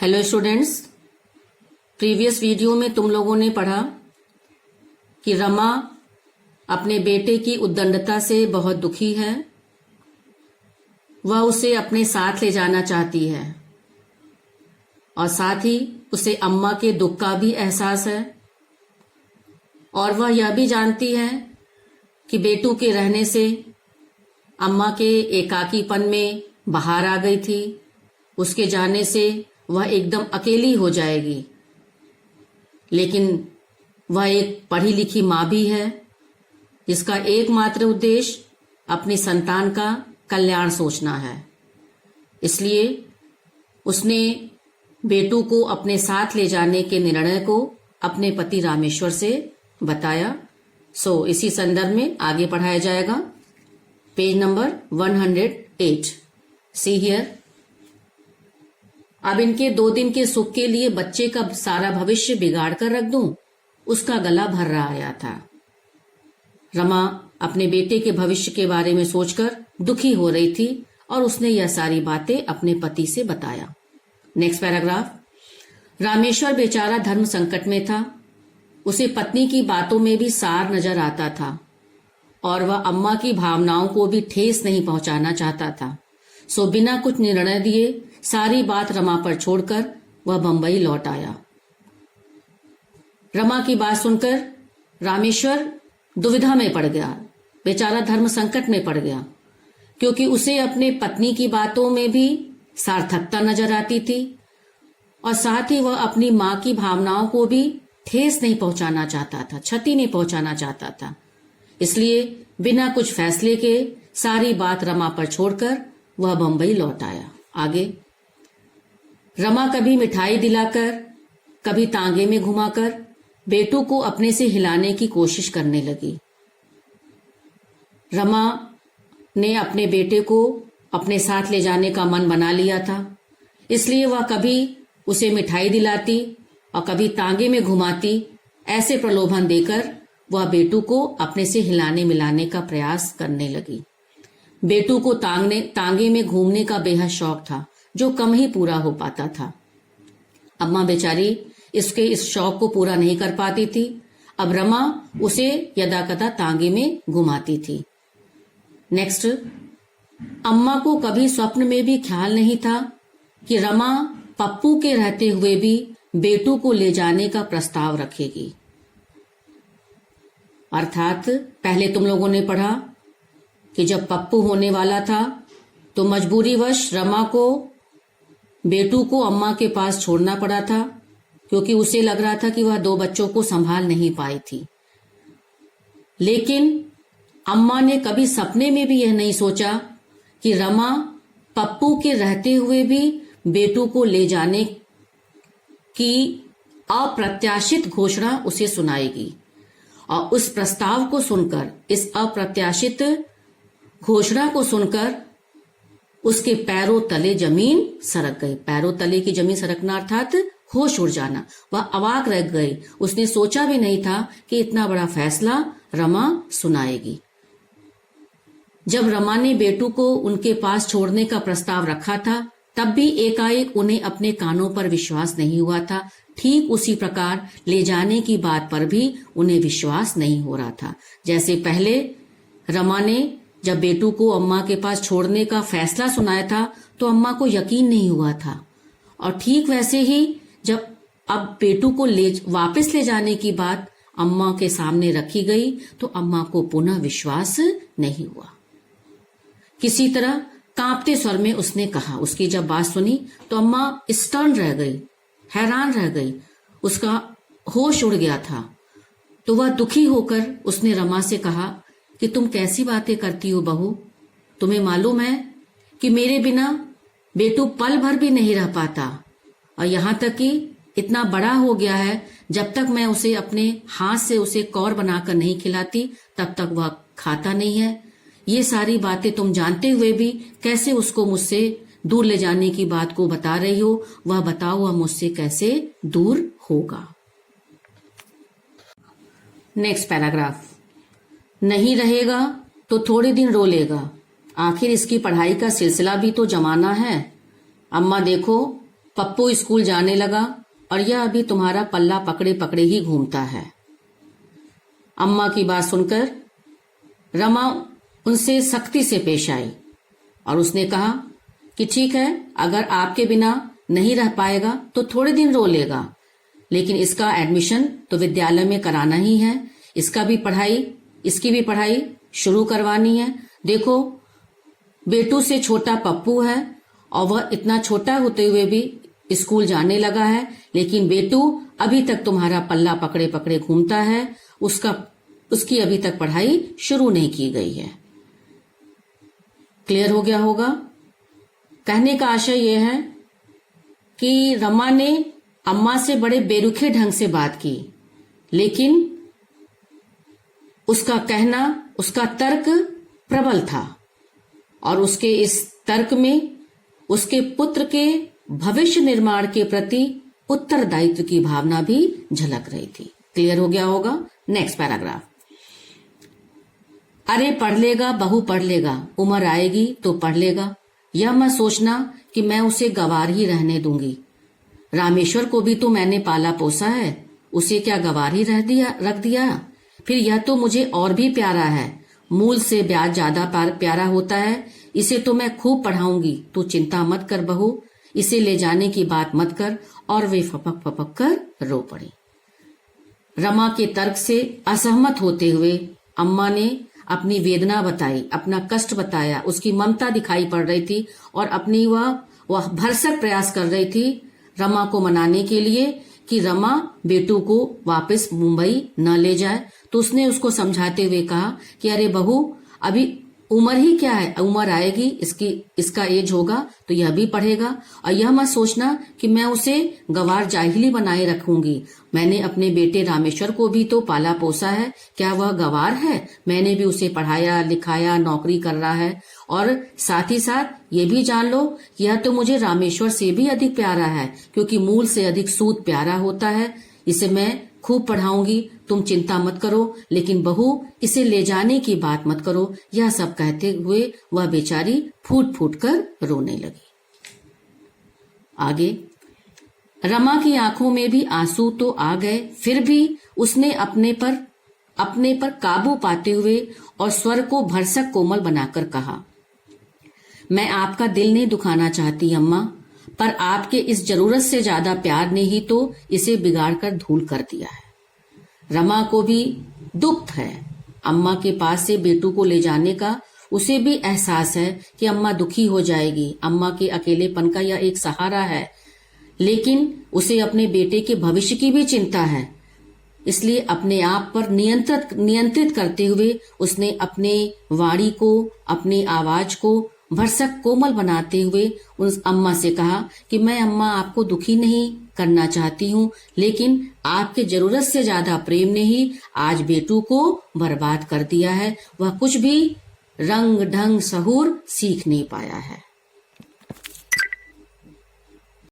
Hello students, previous video में तुम लोगों ने पढ़ा कि रमा अपने बेटे की उद्दंडता से बहुत दुखी है। वह उसे अपने साथ ले जाना चाहती है और साथ ही उसे अम्मा के दुख का भी एहसास है और वह यह भी जानती है कि बेटू के रहने से अम्मा के एकाकीपन में बहार आ गई थी। उसके जाने से वह एकदम अकेली हो जाएगी। लेकिन वह एक पढ़ी लिखी माँ भी है जिसका एकमात्र उद्देश्य अपनी संतान का कल्याण सोचना है। इसलिए उसने बेटू को अपने साथ ले जाने के निर्णय को अपने पति रामेश्वर से बताया। इसी संदर्भ में आगे पढ़ाया जाएगा। Page number 108। See here. अब इनके 2 दिन के सुख के लिए बच्चे का सारा भविष्य बिगाड़ कर रख दूं, उसका गला भर रहा आया था। रमा अपने बेटे के भविष्य के बारे में सोचकर दुखी हो रही थी और उसने यह सारी बातें अपने पति से बताया। Next paragraph. रामेश्वर बेचारा धर्म संकट में था। उसे पत्नी की बातों में भी सार नजर आता था और वह अम्मा की भावनाओं को भी ठेस नहीं पहुंचाना चाहता था। बिना कुछ निर्णय दिए सारी बात रमा पर छोड़कर वह बंबई लौट आया। रमा की बात सुनकर रामेश्वर दुविधा में पड़ गया। बेचारा धर्म संकट में पड़ गया क्योंकि उसे अपने पत्नी की बातों में भी सार्थकता नजर आती थी और साथ ही वह अपनी मां की भावनाओं को भी ठेस नहीं पहुंचाना चाहता था, क्षति नहीं पहुंचाना चाहता था। इसलिए बिना कुछ फैसले के सारी बात रमा पर छोड़कर वह बंबई लौट आया। आगे। रमा कभी मिठाई दिलाकर, कभी तांगे में घुमाकर बेटू को अपने से हिलाने की कोशिश करने लगी। रमा ने अपने बेटे को अपने साथ ले जाने का मन बना लिया था। इसलिए वह कभी उसे मिठाई दिलाती और कभी तांगे में घुमाती। ऐसे प्रलोभन देकर वह बेटू को अपने से हिलाने मिलाने का प्रयास करने लगी। बेटू को तांगे में घूमने का बेहद शौक था जो कम ही पूरा हो पाता था। अम्मा बेचारी इसके इस शौक को पूरा नहीं कर पाती थी। अब रमा उसे यदाकदा तांगे में घुमाती थी। नेक्स्ट। अम्मा को कभी स्वप्न में भी ख्याल नहीं था कि रमा पप्पू के रहते हुए भी बेटू को ले जाने का प्रस्ताव रखेगी। अर्थात पहले तुम लोगों ने पढ़ा कि जब पप्पू होने वाला था तो मजबूरीवश रमा को बेटू को अम्मा के पास छोड़ना पड़ा था क्योंकि उसे लग रहा था कि वह 2 बच्चों को संभाल नहीं पाई थी। लेकिन अम्मा ने कभी सपने में भी यह नहीं सोचा कि रमा पप्पू के रहते हुए भी बेटू को ले जाने की अप्रत्याशित घोषणा उसे सुनाएगी। और उस प्रस्ताव को सुनकर, इस अप्रत्याशित घोषणा को सुनकर उसके पैरों तले जमीन सरक गई। पैरों तले की जमीन सरकना अर्थात होश उड़ जाना। वह अवाक रह गई। उसने सोचा भी नहीं था कि इतना बड़ा फैसला रमा सुनाएगी। जब रमा ने बेटू को उनके पास छोड़ने का प्रस्ताव रखा था तब भी एकाएक उन्हें अपने कानों पर विश्वास नहीं हुआ था। ठीक उसी प्रकार ले जाने की बात पर भी उन्हें विश्वास नहीं हो रहा था। जैसे पहले रमा ने जब बेटू को अम्मा के पास छोड़ने का फैसला सुनाया था तो अम्मा को यकीन नहीं हुआ था, और ठीक वैसे ही जब अब बेटू को वापस ले जाने की बात अम्मा के सामने रखी गई तो अम्मा को पुनः विश्वास नहीं हुआ। किसी तरह कांपते स्वर में उसने कहा। उसकी जब बात सुनी तो अम्मा स्टन रह गई, हैरान रह गई। उसका होश उड़ गया था। तो वह दुखी होकर उसने रमा से कहा कि तुम कैसी बातें करती हो बहू? तुम्हें मालूम है कि मेरे बिना बेटू पल भर भी नहीं रह पाता और यहाँ तक कि इतना बड़ा हो गया है, जब तक मैं उसे अपने हाथ से उसे कौर बनाकर नहीं खिलाती तब तक वह खाता नहीं है। ये सारी बातें तुम जानते हुए भी कैसे उसको मुझसे दूर ले जाने की बात को बता रही हो? वह बताओ, वह मुझसे कैसे दूर होगा? Next paragraph. नहीं रहेगा तो थोड़े दिन रो लेगा, आखिर इसकी पढ़ाई का सिलसिला भी तो जमाना है। अम्मा देखो, पप्पू स्कूल जाने लगा और यह अभी तुम्हारा पल्ला पकड़े पकड़े ही घूमता है। अम्मा की बात सुनकर रमा उनसे सख्ती से पेश आई और उसने कहा कि ठीक है, अगर आपके बिना नहीं रह पाएगा तो थोड़े दिन रो लेगा, लेकिन इसका एडमिशन तो विद्यालय में कराना ही है। इसकी भी पढ़ाई शुरू करवानी है। देखो, बेटू से छोटा पप्पू है और वह इतना छोटा होते हुए भी स्कूल जाने लगा है, लेकिन बेटू अभी तक तुम्हारा पल्ला पकड़े पकड़े घूमता है। उसकी अभी तक पढ़ाई शुरू नहीं की गई है। क्लियर हो गया होगा। कहने का आशय यह है कि रमा ने अम्मा से बड़े बेरुखे ढंग से बात की, लेकिन उसका कहना, उसका तर्क प्रबल था और उसके इस तर्क में उसके पुत्र के भविष्य निर्माण के प्रति उत्तरदायित्व की भावना भी झलक रही थी। क्लियर हो गया होगा। Next paragraph. अरे पढ़ लेगा बहू, पढ़ लेगा, उम्र आएगी तो पढ़ लेगा। यह मत सोचना कि मैं उसे गवार ही रहने दूंगी। रामेश्वर को भी तो मैंने पाला पोसा है, उसे क्या गवार ही रख दिया? फिर यह तो मुझे और भी प्यारा है, मूल से ब्याज ज्यादा प्यारा होता है। इसे तो मैं खूब पढ़ाऊंगी, तू चिंता मत कर बहू, इसे ले जाने की बात मत कर। और वे फपक फपक कर रो पड़ी। रमा के तर्क से असहमत होते हुए अम्मा ने अपनी वेदना बताई, अपना कष्ट बताया, उसकी ममता दिखाई पड़ रही थी और अपनी वह भरसक प्रयास कर रही थी रमा को मनाने के लिए कि रमा बेटू को वापस मुंबई न ले जाए। तो उसने उसको समझाते हुए कहा कि अरे बहू, अभी उम्र ही क्या है, उम्र आएगी, इसका एज होगा तो यह भी पढ़ेगा। और यह मत सोचना कि मैं उसे गवार जाहिली बनाए रखूंगी। मैंने अपने बेटे रामेश्वर को भी तो पाला पोसा है, क्या वह गवार है? मैंने भी उसे पढ़ाया लिखाया, नौकरी कर रहा है। और साथ ही साथ ये भी जान लो, यह तो मुझे रामेश्वर से भी अधिक प्यारा है, क्योंकि मूल से अधिक सूद प्यारा होता है। इसे मैं खूब पढ़ाऊंगी, तुम चिंता मत करो, लेकिन बहू इसे ले जाने की बात मत करो। यह सब कहते हुए वह बेचारी फूट फूट कर रोने लगी। आगे रमा की आंखों में भी आंसू तो आ गए, फिर भी उसने अपने पर काबू पाते हुए और स्वर को भरसक कोमल बनाकर कहा, मैं आपका दिल नहीं दुखाना चाहती अम्मा, पर आपके इस जरूरत से ज्यादा प्यार ने ही तो इसे बिगाड़ कर धूल कर दिया है। रमा को भी दुख है अम्मा के पास से बेटू को ले जाने का। उसे भी एहसास है कि अम्मा दुखी हो जाएगी, अम्मा के अकेलेपन का यह एक सहारा है, लेकिन उसे अपने बेटे के भविष्य की भी चिंता है। इसलिए अपने आप पर नियंत्रित करते हुए उसने अपने वाणी को, अपनी आवाज को भरसक कोमल बनाते हुए उस अम्मा से कहा कि मैं अम्मा आपको दुखी नहीं करना चाहती हूँ, लेकिन आपके जरूरत से ज्यादा प्रेम ने ही आज बेटू को बर्बाद कर दिया है। वह कुछ भी रंग ढंग सहूर सीख नहीं पाया है।